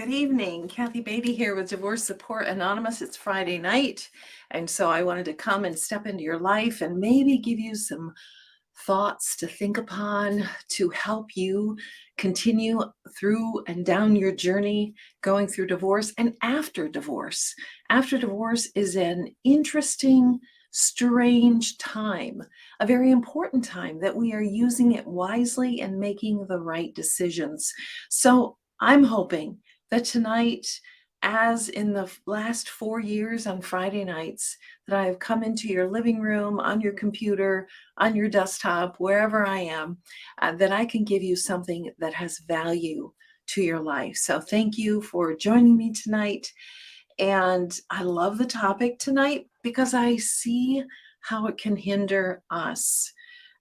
Good evening. Kathy Beatty here with Divorce Support Anonymous. It's Friday night, and so I wanted to come and step into your life and maybe give you some thoughts to think upon to help you continue through and down your journey going through divorce and after divorce. After divorce is an interesting, strange time, a very important time that we are using it wisely and making the right decisions. So I'm hoping that tonight, as in the last 4 years on Friday nights, that I have come into your living room, on your computer, on your desktop, wherever I am, that I can give you something that has value to your life. So thank you for joining me tonight. And I love the topic tonight because I see how it can hinder us.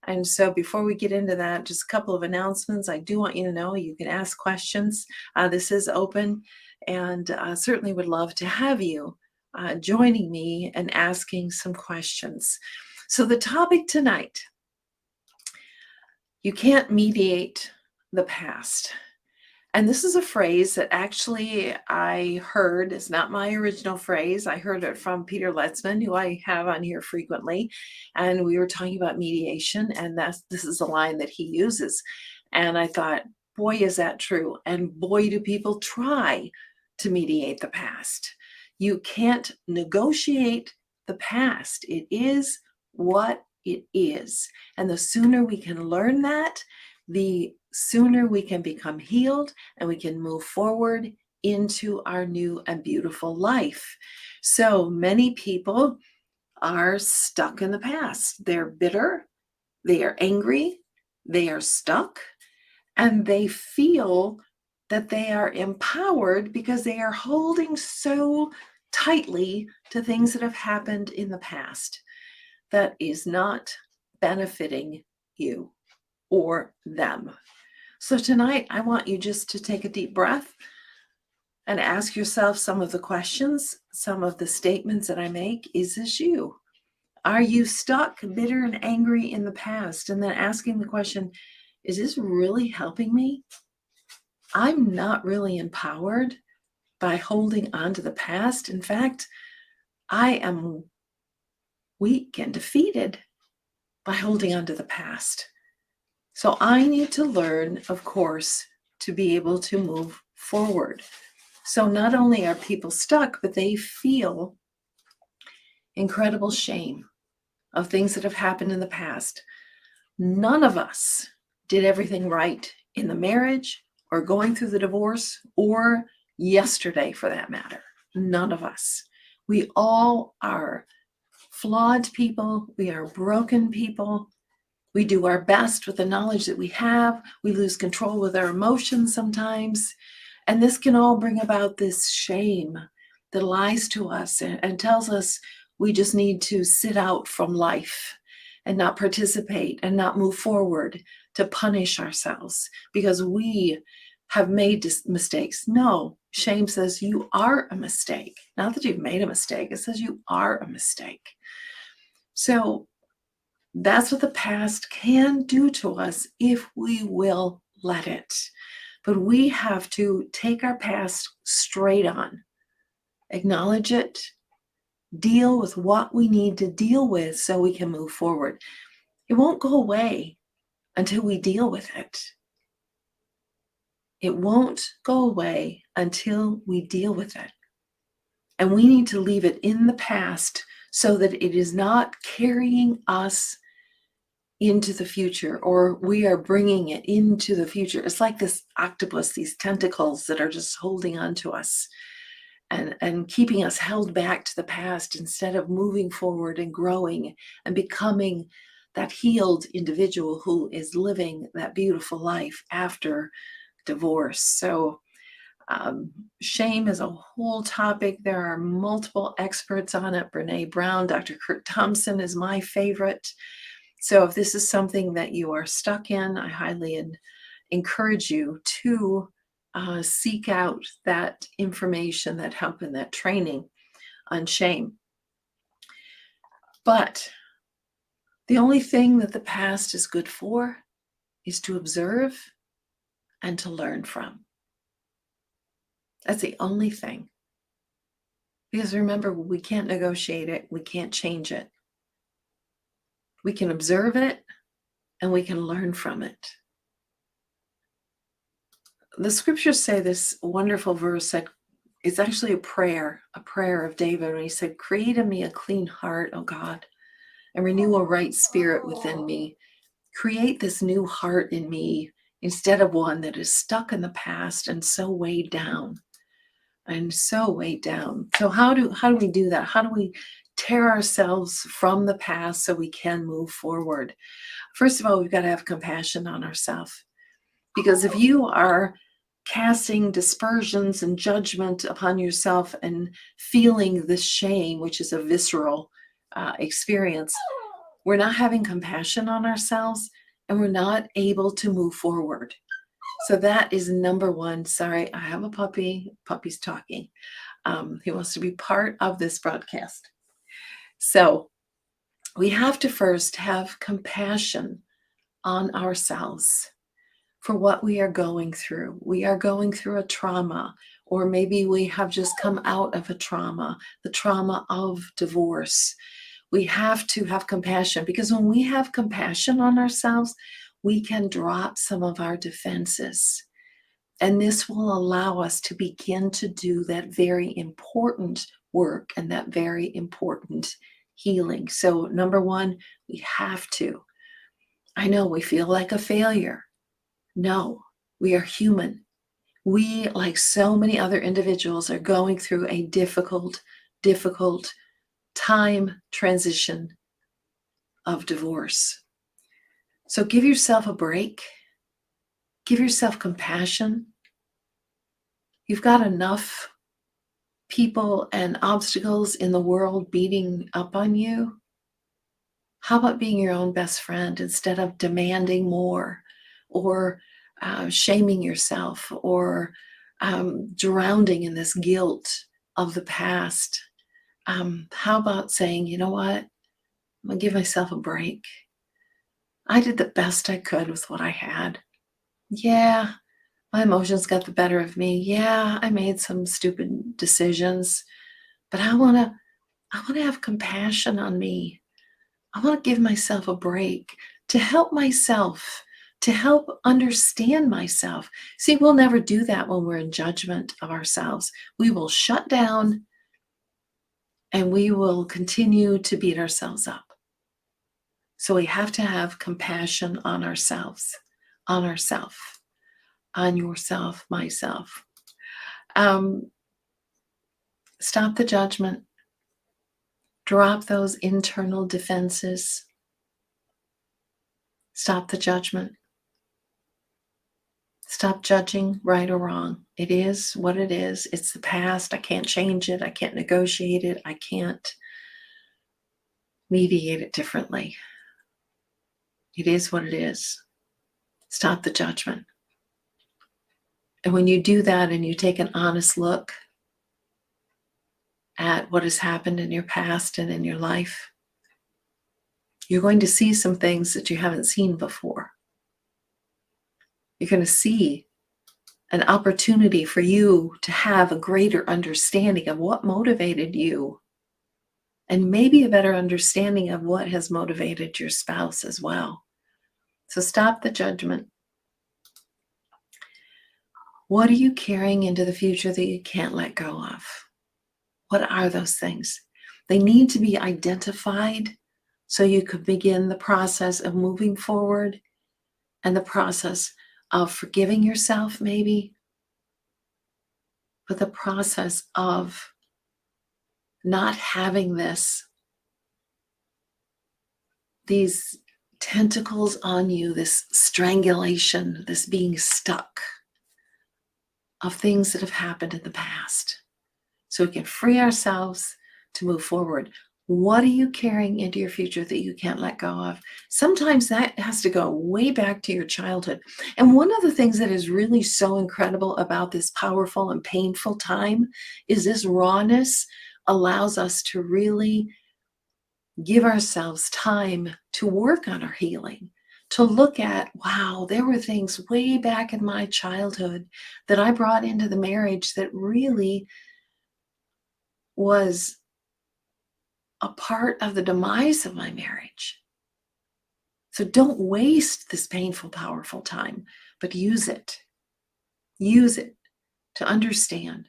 And so before we get into that, just a couple of announcements. I do want you to know you can ask questions. This is open, and certainly would love to have you joining me and asking some questions. So the topic tonight, you can't mediate the past. And this is a phrase that actually I heard. It's not my original phrase. I heard it from Peter Letzman, who I have on here frequently. And we were talking about mediation, and this is a line that he uses. And I thought, boy, is that true. And boy, do people try to mediate the past. You can't negotiate the past. It is what it is. And the sooner we can learn that, the sooner we can become healed and we can move forward into our new and beautiful life. So many people are stuck in the past. They're bitter, they are angry, they are stuck, and they feel that they are empowered because they are holding so tightly to things that have happened in the past that is not benefiting you or them. So tonight, I want you just to take a deep breath and ask yourself some of the questions, some of the statements that I make. Is this you? Are you stuck, bitter, and angry in the past? And then asking the question, is this really helping me? I'm not really empowered by holding on to the past. In fact, I am weak and defeated by holding on to the past. So I need to learn, of course, to be able to move forward. So not only are people stuck, but they feel incredible shame of things that have happened in the past. None of us did everything right in the marriage or going through the divorce or yesterday for that matter. None of us. We all are flawed people. We are broken people. We do our best with the knowledge that we have. We lose control with our emotions sometimes. And this can all bring about this shame that lies to us and tells us we just need to sit out from life and not participate and not move forward to punish ourselves because we have made mistakes. No, shame says you are a mistake. Not that you've made a mistake. It says you are a mistake. So that's what the past can do to us if we will let it. But we have to take our past straight on, acknowledge it, deal with what we need to deal with so we can move forward. It won't go away until we deal with it. It won't go away until we deal with it. And we need to leave it in the past so that it is not carrying us into the future, or we are bringing it into the future. It's like this octopus, these tentacles that are just holding on to us and keeping us held back to the past instead of moving forward and growing and becoming that healed individual who is living that beautiful life after divorce. So shame is a whole topic. There are multiple experts on it. Brene Brown, Dr. Kurt Thompson is my favorite. So if this is something that you are stuck in, I highly encourage you to seek out that information, that help, and that training on shame. But the only thing that the past is good for is to observe and to learn from. That's the only thing. Because remember, we can't negotiate it. We can't change it. We can observe it and we can learn from it. The scriptures say this wonderful verse that it's actually a prayer of David, when he said, "Create in me a clean heart, O God, and renew a right spirit within me. Create this new heart in me instead of one that is stuck in the past and so weighed down." And so weighed down. So how do we do that? How do we tear ourselves from the past so we can move forward? First of all, we've got to have compassion on ourselves. Because if you are casting dispersions and judgment upon yourself and feeling this shame, which is a visceral experience, we're not having compassion on ourselves and we're not able to move forward. So that is number one. Sorry, I have a puppy. Puppy's talking. He wants to be part of this broadcast. So we have to first have compassion on ourselves for what we are going through. We are going through a trauma, or maybe we have just come out of a trauma, the trauma of divorce. We have to have compassion, because when we have compassion on ourselves, we can drop some of our defenses. And this will allow us to begin to do that very important work and that very important healing. So, number one, we have to. I know we feel like a failure. No, we are human. We, like so many other individuals, are going through a difficult time transition of divorce. So give yourself a break. Give yourself compassion. You've got enough people and obstacles in the world beating up on you. How about being your own best friend instead of demanding more, or shaming yourself, or drowning in this guilt of the past? How about saying, you know what? I'm going to give myself a break. I did the best I could with what I had. Yeah, my emotions got the better of me. Yeah, I made some stupid decisions, but I want to have compassion on me. I want to give myself a break to help myself, to help understand myself. See, we'll never do that when we're in judgment of ourselves. We will shut down and we will continue to beat ourselves up. So we have to have compassion on ourselves, on ourself, on yourself, myself. Stop the judgment. Drop those internal defenses. Stop the judgment. Stop judging right or wrong. It is what it is. It's the past. I can't change it. I can't negotiate it. I can't mediate it differently. It is what it is. Stop the judgment. And when you do that and you take an honest look at what has happened in your past and in your life, you're going to see some things that you haven't seen before. You're going to see an opportunity for you to have a greater understanding of what motivated you, and maybe a better understanding of what has motivated your spouse as well. So stop the judgment. What are you carrying into the future that you can't let go of? What are those things? They need to be identified so you could begin the process of moving forward and the process of forgiving yourself, maybe, but the process of not having these tentacles on you, this strangulation, this being stuck of things that have happened in the past. So we can free ourselves to move forward. What are you carrying into your future that you can't let go of? Sometimes that has to go way back to your childhood. And one of the things that is really so incredible about this powerful and painful time is this rawness allows us to really give ourselves time to work on our healing, to look at, wow, there were things way back in my childhood that I brought into the marriage that really was a part of the demise of my marriage. So don't waste this painful, powerful time, but use it. Use it to understand,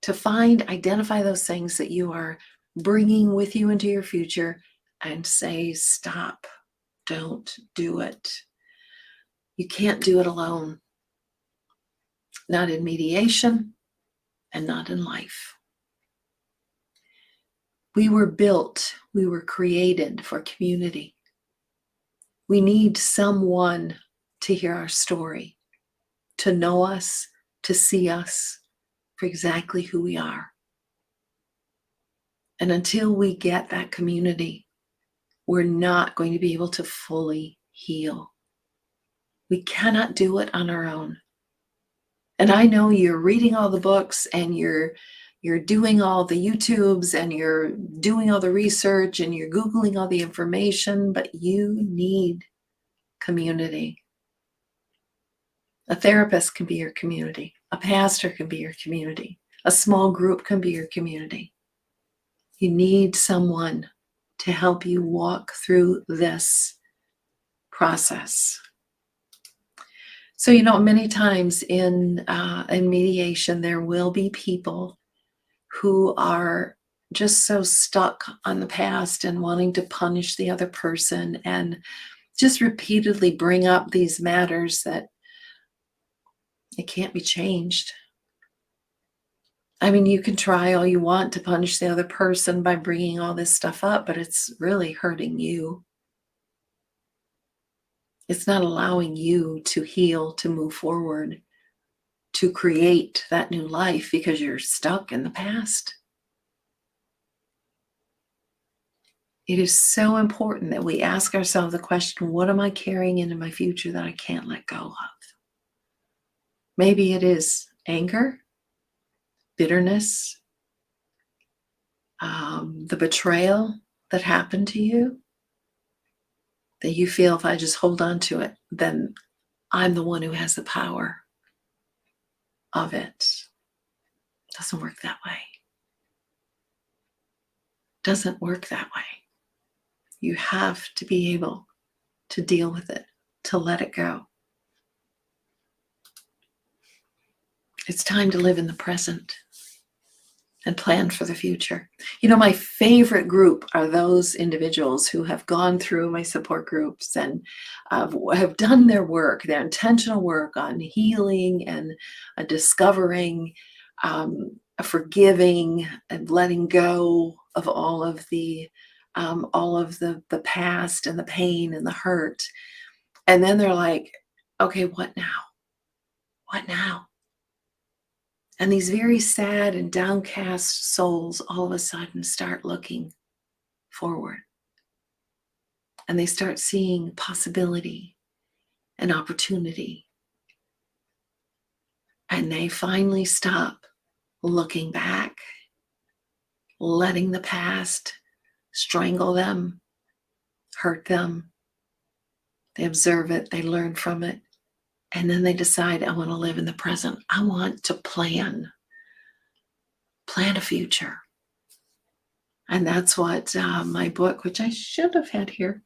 to find, identify those things that you are bringing with you into your future and say, stop, don't do it. You can't do it alone, not in mediation and not in life. We were built, we were created for community. We need someone to hear our story, to know us, to see us for exactly who we are. And until we get that community, we're not going to be able to fully heal. We cannot do it on our own. And I know you're reading all the books and you're doing all the YouTubes and you're doing all the research and you're Googling all the information, but you need community. A therapist can be your community. A pastor can be your community. A small group can be your community. You need someone to help you walk through this process. So, many times in mediation, there will be people who are just so stuck on the past and wanting to punish the other person and just repeatedly bring up these matters that it can't be changed. I mean, you can try all you want to punish the other person by bringing all this stuff up, but it's really hurting you. It's not allowing you to heal, to move forward, to create that new life because you're stuck in the past. It is so important that we ask ourselves the question, what am I carrying into my future that I can't let go of? Maybe it is anger, bitterness, the betrayal that happened to you, that you feel if I just hold on to it, then I'm the one who has the power of it. It doesn't work that way. It doesn't work that way. You have to be able to deal with it, to let it go. It's time to live in the present and plan for the future. My favorite group are those individuals who have gone through my support groups and have done their work, their intentional work on healing and discovering, forgiving and letting go of all of the past and the pain and the hurt. And then they're like, okay, what now? What now? And these very sad and downcast souls all of a sudden start looking forward. And they start seeing possibility and opportunity. And they finally stop looking back, letting the past strangle them, hurt them. They observe it, they learn from it. And then they decide, I want to live in the present. I want to plan a future. And that's what my book, which I should have had here,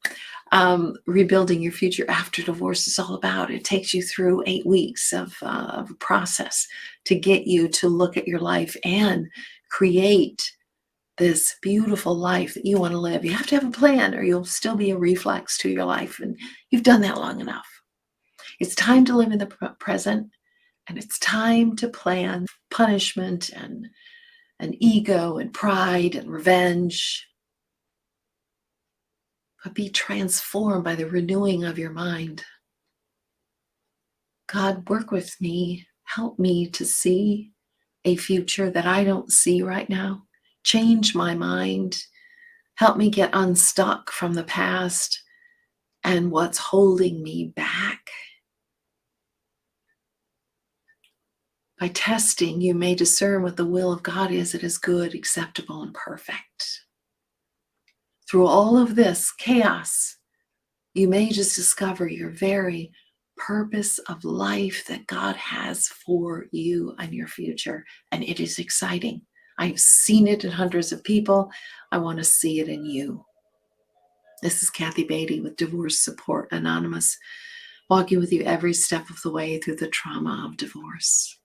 Rebuilding Your Future After Divorce, is all about. It takes you through 8 weeks of a process to get you to look at your life and create this beautiful life that you want to live. You have to have a plan or you'll still be a reflex to your life. And you've done that long enough. It's time to live in the present, and it's time to plan punishment and ego and pride and revenge. But be transformed by the renewing of your mind. God, work with me. Help me to see a future that I don't see right now. Change my mind. Help me get unstuck from the past and what's holding me back. By testing, you may discern what the will of God is. It is good, acceptable, and perfect. Through all of this chaos, You may just discover your very purpose of life that God has for you and your future. And it is exciting. I've seen it in hundreds of people. I want to see it in you. This is Kathy Beatty with Divorce Support Anonymous, walking with you every step of the way through the trauma of divorce.